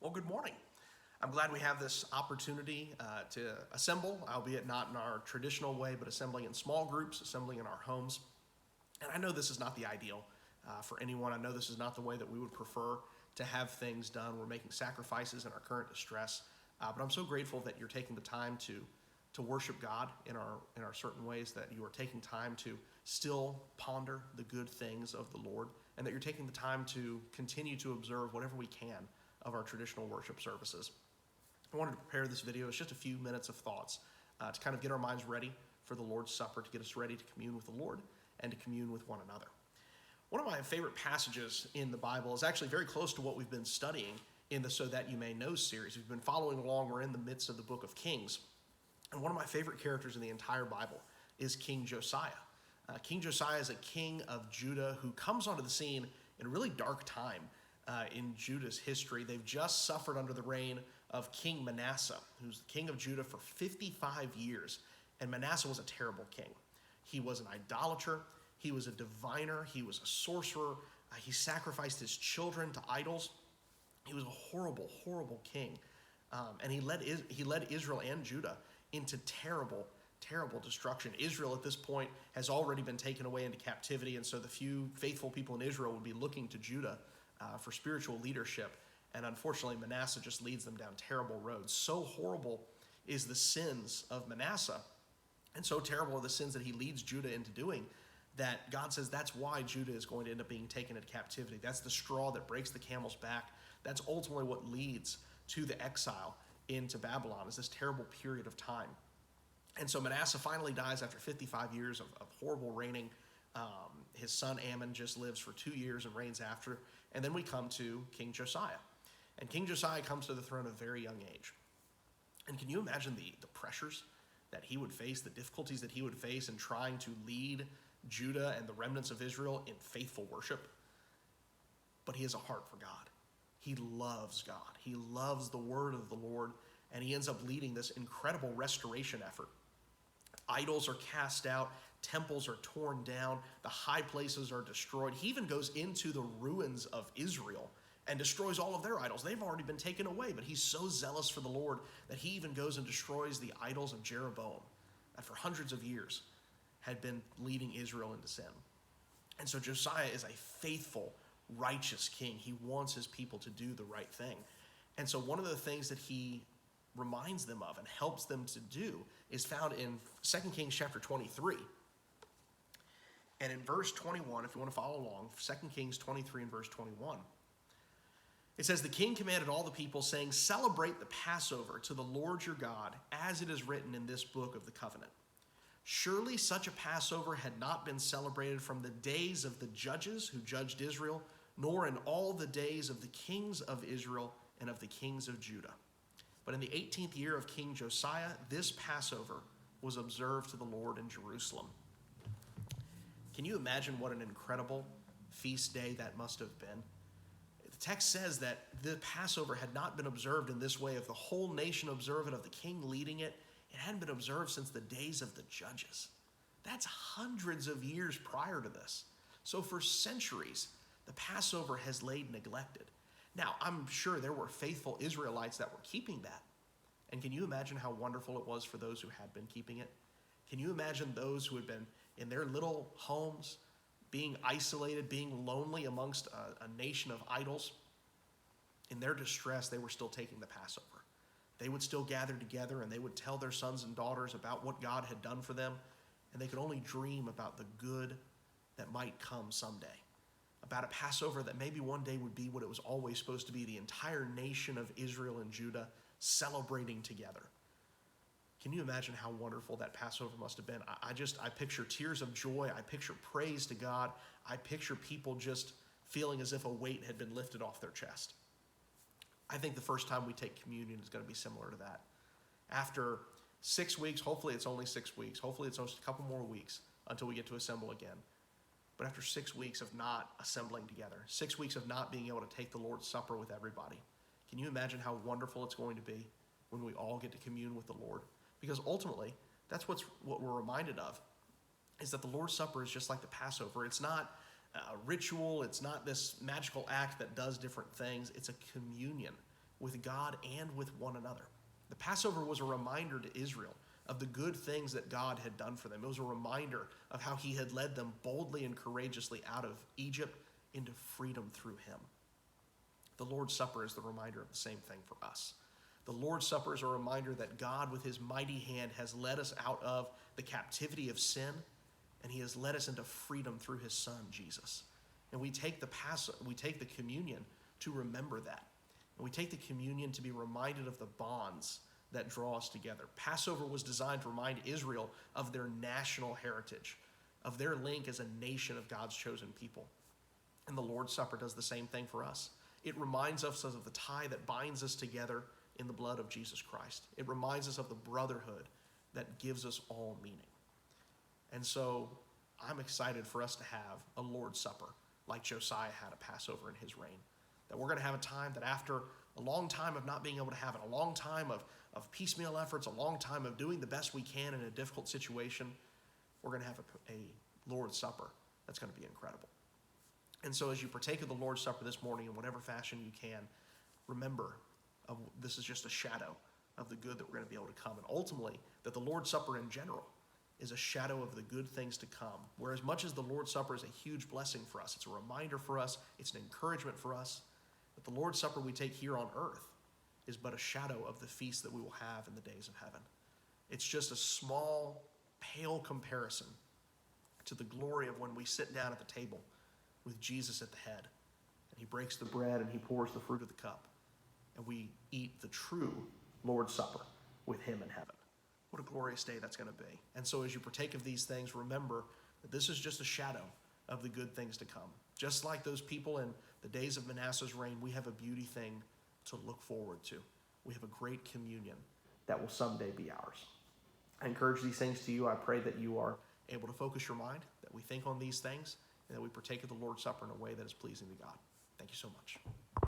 Well, good morning. I'm glad we have this opportunity to assemble, albeit not in our traditional way, but assembling in small groups, assembling in our homes. And I know this is not the ideal for anyone. I know this is not the way that we would prefer to have things done. We're making sacrifices in our current distress, but I'm so grateful that you're taking the time to worship God in our certain ways, that you are taking time to still ponder the good things of the Lord, and that you're taking the time to continue to observe whatever we can of our traditional worship services. I wanted to prepare this video. It's just a few minutes of thoughts to kind of get our minds ready for the Lord's Supper, to get us ready to commune with the Lord and to commune with one another. One of my favorite passages in the Bible is actually very close to what we've been studying in the So That You May Know series. We've been following along. We're in the midst of the book of Kings. And one of my favorite characters in the entire Bible is King Josiah. King Josiah is a king of Judah who comes onto the scene in a really dark time in Judah's history. They've just suffered under the reign of King Manasseh, who's the king of Judah for 55 years. And Manasseh was a terrible king. He was an idolater. He was a diviner. He was a sorcerer. He sacrificed his children to idols. He was a horrible, horrible king. And he led Israel and Judah into terrible, terrible destruction. Israel at this point has already been taken away into captivity, and so the few faithful people in Israel would be looking to Judah for spiritual leadership. And unfortunately, Manasseh just leads them down terrible roads. So horrible is the sins of Manasseh, and so terrible are the sins that he leads Judah into doing, that God says that's why Judah is going to end up being taken into captivity. That's the straw that breaks the camel's back. That's ultimately what leads to the exile into Babylon, is this terrible period of time. And so Manasseh finally dies after 55 years of horrible reigning. His son Ammon just lives for 2 years and reigns after. And then we come to King Josiah. And King Josiah comes to the throne at a very young age. And can you imagine the pressures that he would face, the difficulties that he would face in trying to lead Judah and the remnants of Israel in faithful worship? But he has a heart for God. He loves God. He loves the word of the Lord, and he ends up leading this incredible restoration effort. Idols are cast out, temples are torn down, the high places are destroyed. He even goes into the ruins of Israel and destroys all of their idols. They've already been taken away, but he's so zealous for the Lord that he even goes and destroys the idols of Jeroboam that for hundreds of years had been leading Israel into sin. And so Josiah is a faithful, righteous king. He wants his people to do the right thing. And so one of the things that he reminds them of and helps them to do is found in 2 Kings chapter 23. And in verse 21, if you want to follow along, 2 Kings 23 and verse 21, it says, "The king commanded all the people, saying, 'Celebrate the Passover to the Lord your God, as it is written in this book of the covenant.' Surely such a Passover had not been celebrated from the days of the judges who judged Israel, nor in all the days of the kings of Israel and of the kings of Judah. But in the 18th year of King Josiah, this Passover was observed to the Lord in Jerusalem." Can you imagine what an incredible feast day that must have been? The text says that the Passover had not been observed in this way, of the whole nation observe it, of the king leading it. It hadn't been observed since the days of the judges. That's hundreds of years prior to this. So for centuries, the Passover has laid neglected. Now, I'm sure there were faithful Israelites that were keeping that. And can you imagine how wonderful it was for those who had been keeping it? Can you imagine those who had been in their little homes, being isolated, being lonely amongst a nation of idols? In their distress, they were still taking the Passover. They would still gather together, and they would tell their sons and daughters about what God had done for them, and they could only dream about the good that might come someday. About a Passover that maybe one day would be what it was always supposed to be, the entire nation of Israel and Judah celebrating together. Can you imagine how wonderful that Passover must have been? I picture tears of joy. I picture praise to God. I picture people just feeling as if a weight had been lifted off their chest. I think the first time we take communion is going to be similar to that. After 6 weeks, hopefully it's only 6 weeks, hopefully it's just a couple more weeks until we get to assemble again. But after 6 weeks of not assembling together, 6 weeks of not being able to take the Lord's Supper with everybody, can you imagine how wonderful it's going to be when we all get to commune with the Lord? Because ultimately, that's what we're reminded of, is that the Lord's Supper is just like the Passover. It's not a ritual. It's not this magical act that does different things. It's a communion with God and with one another. The Passover was a reminder to Israel of the good things that God had done for them. It was a reminder of how he had led them boldly and courageously out of Egypt into freedom through him. The Lord's Supper is the reminder of the same thing for us. The Lord's Supper is a reminder that God, with his mighty hand, has led us out of the captivity of sin, and he has led us into freedom through his Son, Jesus. And we take the communion to remember that. And we take the communion to be reminded of the bonds that draw us together. Passover was designed to remind Israel of their national heritage, of their link as a nation of God's chosen people. And the Lord's Supper does the same thing for us. It reminds us of the tie that binds us together in the blood of Jesus Christ. It reminds us of the brotherhood that gives us all meaning. And so I'm excited for us to have a Lord's Supper like Josiah had a Passover in his reign. That we're going to have a time that after a long time of not being able to have it, a long time of piecemeal efforts, a long time of doing the best we can in a difficult situation, we're going to have a Lord's Supper that's going to be incredible. And so as you partake of the Lord's Supper this morning in whatever fashion you can, remember this is just a shadow of the good that we're going to be able to come. And ultimately, that the Lord's Supper in general is a shadow of the good things to come. Whereas much as the Lord's Supper is a huge blessing for us, it's a reminder for us, it's an encouragement for us, that the Lord's Supper we take here on earth is but a shadow of the feast that we will have in the days of heaven. It's just a small, pale comparison to the glory of when we sit down at the table with Jesus at the head, and he breaks the bread and he pours the fruit of the cup, and we eat the true Lord's Supper with him in heaven. What a glorious day that's going to be. And so as you partake of these things, remember that this is just a shadow of the good things to come. Just like those people in the days of Manasseh's reign, we have a beauty thing to look forward to. We have a great communion that will someday be ours. I encourage these things to you. I pray that you are able to focus your mind, that we think on these things, and that we partake of the Lord's Supper in a way that is pleasing to God. Thank you so much.